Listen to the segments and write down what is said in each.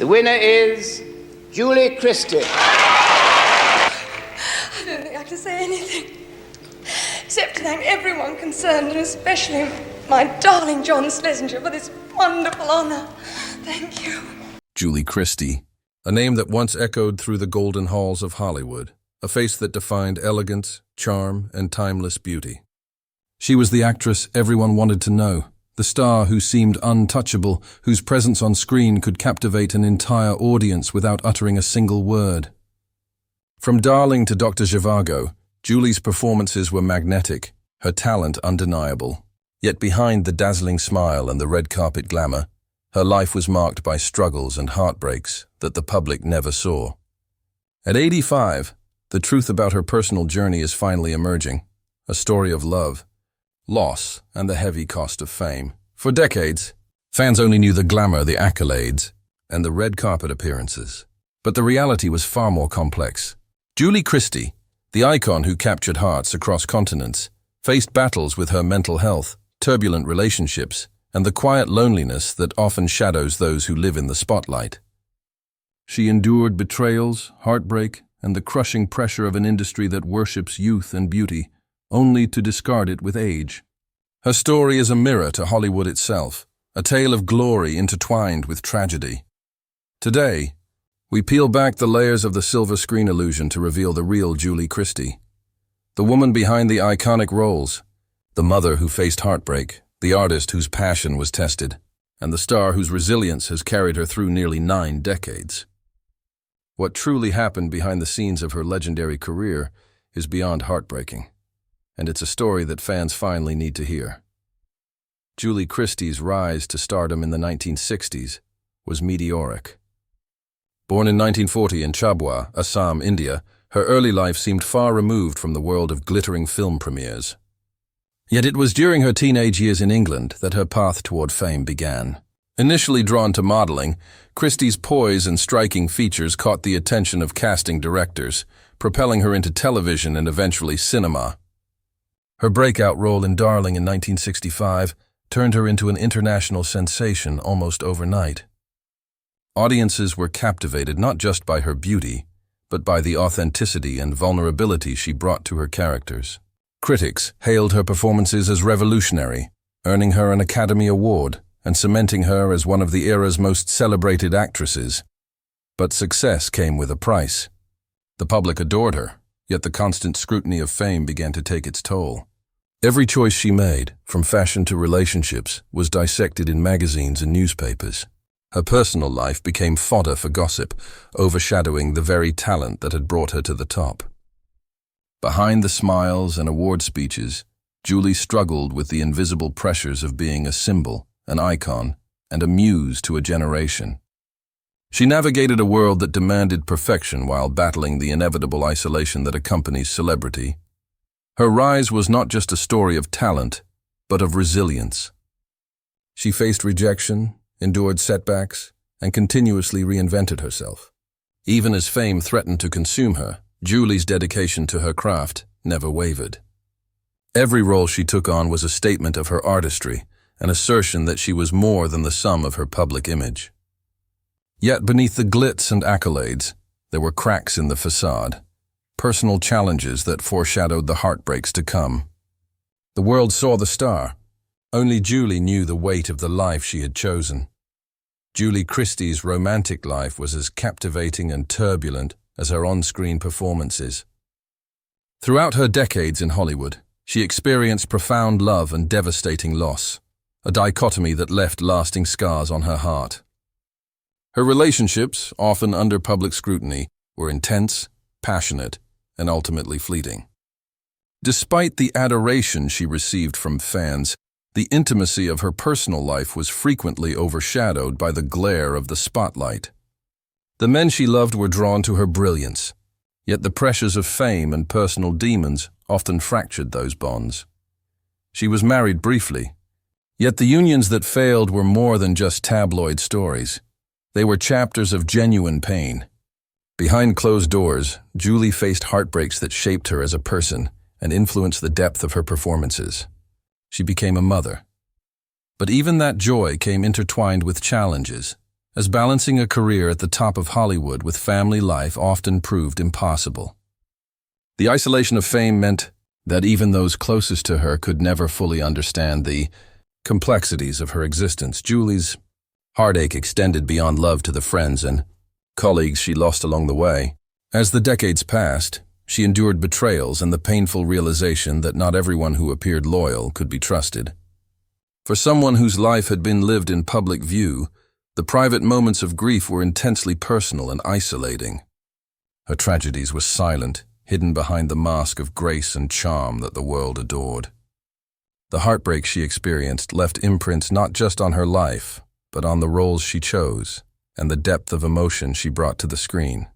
The winner is Julie Christie. I don't think I can say anything, except to thank everyone concerned, and especially my darling John Schlesinger, for this wonderful honor. Thank you. Julie Christie, a name that once echoed through the golden halls of Hollywood, a face that defined elegance, charm, and timeless beauty. She was the actress everyone wanted to know, the star who seemed untouchable, whose presence on screen could captivate an entire audience without uttering a single word. From Darling to Dr. Zhivago, Julie's performances were magnetic, her talent undeniable. Yet behind the dazzling smile and the red carpet glamour, her life was marked by struggles and heartbreaks that the public never saw. At 85, the truth about her personal journey is finally emerging, a story of love, loss, and the heavy cost of fame. For decades, fans only knew the glamour, the accolades, and the red carpet appearances. But the reality was far more complex. Julie Christie, the icon who captured hearts across continents, faced battles with her mental health, turbulent relationships, and the quiet loneliness that often shadows those who live in the spotlight. She endured betrayals, heartbreak, and the crushing pressure of an industry that worships youth and beauty, only to discard it with age. Her story is a mirror to Hollywood itself, a tale of glory intertwined with tragedy. Today, we peel back the layers of the silver screen illusion to reveal the real Julie Christie. The woman behind the iconic roles, the mother who faced heartbreak, the artist whose passion was tested, and the star whose resilience has carried her through nearly 9 decades. What truly happened behind the scenes of her legendary career is beyond heartbreaking, and it's a story that fans finally need to hear. Julie Christie's rise to stardom in the 1960s was meteoric. Born in 1940 in Chabwa, Assam, India, her early life seemed far removed from the world of glittering film premieres. Yet it was during her teenage years in England that her path toward fame began. Initially drawn to modeling, Christie's poise and striking features caught the attention of casting directors, propelling her into television and eventually cinema. Her breakout role in Darling in 1965 turned her into an international sensation almost overnight. Audiences were captivated not just by her beauty, but by the authenticity and vulnerability she brought to her characters. Critics hailed her performances as revolutionary, earning her an Academy Award and cementing her as one of the era's most celebrated actresses. But success came with a price. The public adored her, yet the constant scrutiny of fame began to take its toll. Every choice she made, from fashion to relationships, was dissected in magazines and newspapers. Her personal life became fodder for gossip, overshadowing the very talent that had brought her to the top. Behind the smiles and award speeches, Julie struggled with the invisible pressures of being a symbol, an icon, and a muse to a generation. She navigated a world that demanded perfection while battling the inevitable isolation that accompanies celebrity. Her rise was not just a story of talent, but of resilience. She faced rejection, endured setbacks, and continuously reinvented herself. Even as fame threatened to consume her, Julie's dedication to her craft never wavered. Every role she took on was a statement of her artistry, an assertion that she was more than the sum of her public image. Yet beneath the glitz and accolades, there were cracks in the facade, personal challenges that foreshadowed the heartbreaks to come. The world saw the star. Only Julie knew the weight of the life she had chosen. Julie Christie's romantic life was as captivating and turbulent as her on-screen performances. Throughout her decades in Hollywood, she experienced profound love and devastating loss, a dichotomy that left lasting scars on her heart. Her relationships, often under public scrutiny, were intense, passionate, and ultimately fleeting. Despite the adoration she received from fans, the intimacy of her personal life was frequently overshadowed by the glare of the spotlight. The men she loved were drawn to her brilliance, yet the pressures of fame and personal demons often fractured those bonds. She was married briefly, yet the unions that failed were more than just tabloid stories. They were chapters of genuine pain. Behind closed doors, Julie faced heartbreaks that shaped her as a person and influenced the depth of her performances. She became a mother. But even that joy came intertwined with challenges. as balancing a career at the top of Hollywood with family life often proved impossible. The isolation of fame meant that even those closest to her could never fully understand the complexities of her existence. Julie's heartache extended beyond love to the friends and colleagues she lost along the way. As the decades passed, she endured betrayals and the painful realization that not everyone who appeared loyal could be trusted. For someone whose life had been lived in public view, the private moments of grief were intensely personal and isolating. Her tragedies were silent, hidden behind the mask of grace and charm that the world adored. The heartbreak she experienced left imprints not just on her life, but on the roles she chose and the depth of emotion she brought to the screen.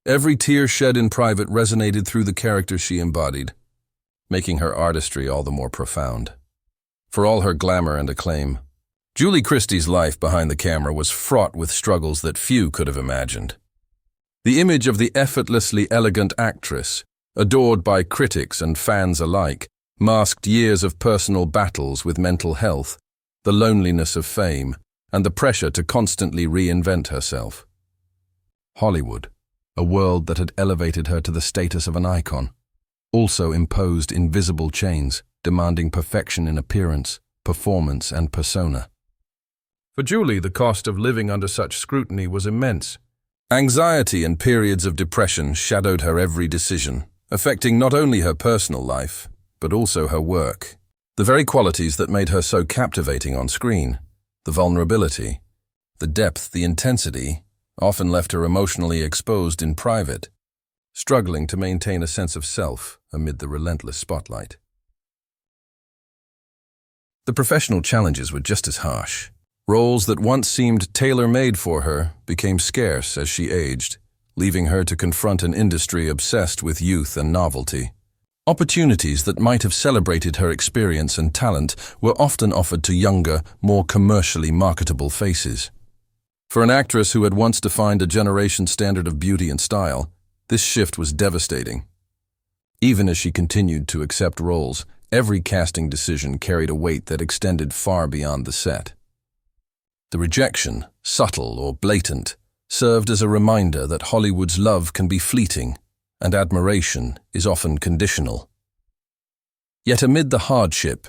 Every tear shed in private resonated through the character she embodied, making her artistry all the more profound. For all her glamour and acclaim, Julie Christie's life behind the camera was fraught with struggles that few could have imagined. The image of the effortlessly elegant actress, adored by critics and fans alike, masked years of personal battles with mental health, the loneliness of fame, and the pressure to constantly reinvent herself. Hollywood, a world that had elevated her to the status of an icon, also imposed invisible chains, demanding perfection in appearance, performance, and persona. For Julie, the cost of living under such scrutiny was immense. Anxiety and periods of depression shadowed her every decision, affecting not only her personal life, but also her work. The very qualities that made her so captivating on screen, the vulnerability, the depth, the intensity, often left her emotionally exposed in private, struggling to maintain a sense of self amid the relentless spotlight. The professional challenges were just as harsh. Roles that once seemed tailor-made for her became scarce as she aged, leaving her to confront an industry obsessed with youth and novelty. Opportunities that might have celebrated her experience and talent were often offered to younger, more commercially marketable faces. For an actress who had once defined a generation's standard of beauty and style, this shift was devastating. Even as she continued to accept roles, every casting decision carried a weight that extended far beyond the set. The rejection, subtle or blatant, served as a reminder that Hollywood's love can be fleeting and admiration is often conditional. Yet amid the hardship,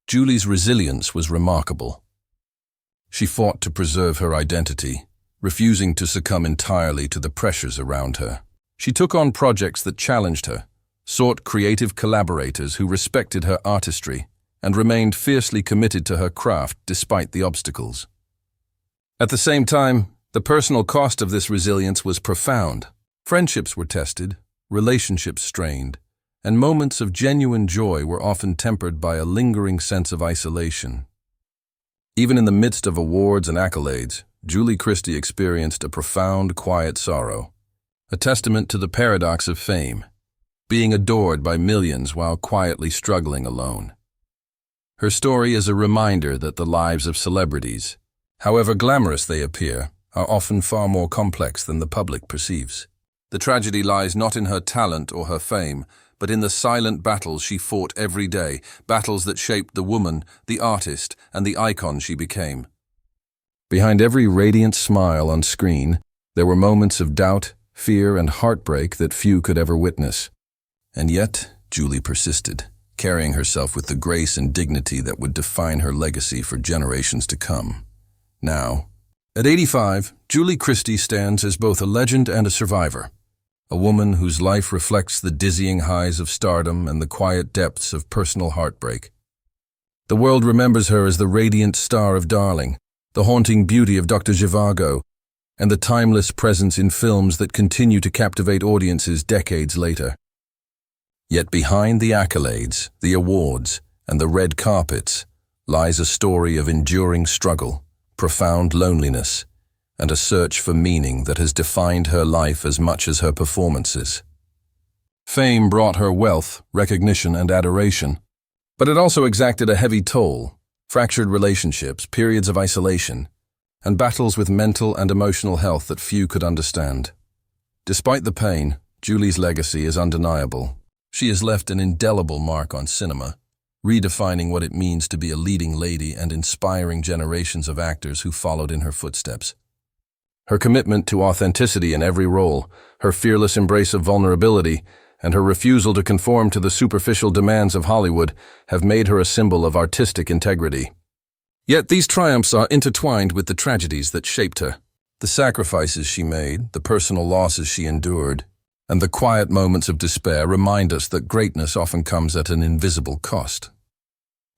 Julie's resilience was remarkable. She fought to preserve her identity, refusing to succumb entirely to the pressures around her. She took on projects that challenged her, sought creative collaborators who respected her artistry, and remained fiercely committed to her craft despite the obstacles. At the same time, the personal cost of this resilience was profound. Friendships were tested, relationships strained, and moments of genuine joy were often tempered by a lingering sense of isolation. Even in the midst of awards and accolades, Julie Christie experienced a profound, quiet sorrow, a testament to the paradox of fame, being adored by millions while quietly struggling alone. Her story is a reminder that the lives of celebrities, however glamorous they appear, are often far more complex than the public perceives. The tragedy lies not in her talent or her fame, but in the silent battles she fought every day, battles that shaped the woman, the artist, and the icon she became. Behind every radiant smile on screen, there were moments of doubt, fear, and heartbreak that few could ever witness. And yet, Julie persisted, carrying herself with the grace and dignity that would define her legacy for generations to come. Now, at 85, Julie Christie stands as both a legend and a survivor, a woman whose life reflects the dizzying highs of stardom and the quiet depths of personal heartbreak. The world remembers her as the radiant star of Darling, the haunting beauty of Dr. Zhivago, and the timeless presence in films that continue to captivate audiences decades later. Yet behind the accolades, the awards, and the red carpets lies a story of enduring struggle, profound loneliness, and a search for meaning that has defined her life as much as her performances. Fame brought her wealth, recognition, and adoration, but it also exacted a heavy toll: fractured relationships, periods of isolation, and battles with mental and emotional health that few could understand. Despite the pain, Julie's legacy is undeniable. She has left an indelible mark on cinema, redefining what it means to be a leading lady and inspiring generations of actors who followed in her footsteps. Her commitment to authenticity in every role, her fearless embrace of vulnerability, and her refusal to conform to the superficial demands of Hollywood have made her a symbol of artistic integrity. Yet these triumphs are intertwined with the tragedies that shaped her. The sacrifices she made, the personal losses she endured, and the quiet moments of despair remind us that greatness often comes at an invisible cost.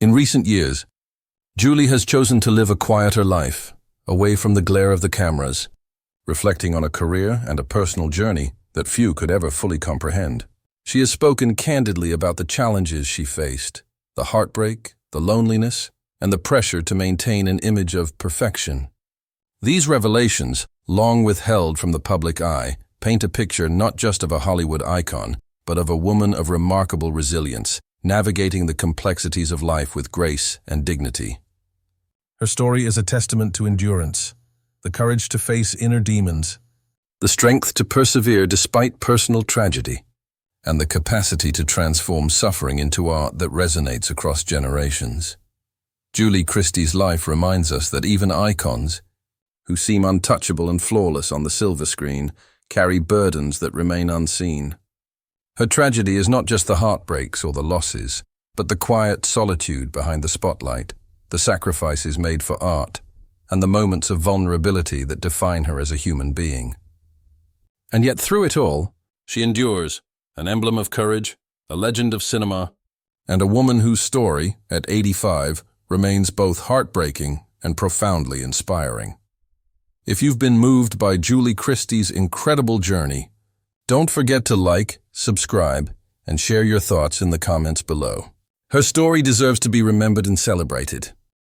In recent years, Julie has chosen to live a quieter life, away from the glare of the cameras, reflecting on a career and a personal journey that few could ever fully comprehend. She has spoken candidly about the challenges she faced, the heartbreak, the loneliness, and the pressure to maintain an image of perfection. These revelations, long withheld from the public eye, paint a picture not just of a Hollywood icon, but of a woman of remarkable resilience, navigating the complexities of life with grace and dignity. Her story is a testament to endurance, the courage to face inner demons, the strength to persevere despite personal tragedy, and the capacity to transform suffering into art that resonates across generations. Julie Christie's life reminds us that even icons, who seem untouchable and flawless on the silver screen, carry burdens that remain unseen. Her tragedy is not just the heartbreaks or the losses, but the quiet solitude behind the spotlight, the sacrifices made for art, and the moments of vulnerability that define her as a human being. And yet through it all, she endures, an emblem of courage, a legend of cinema, and a woman whose story, at 85, remains both heartbreaking and profoundly inspiring. If you've been moved by Julie Christie's incredible journey, don't forget to like, subscribe, and share your thoughts in the comments below. Her story deserves to be remembered and celebrated.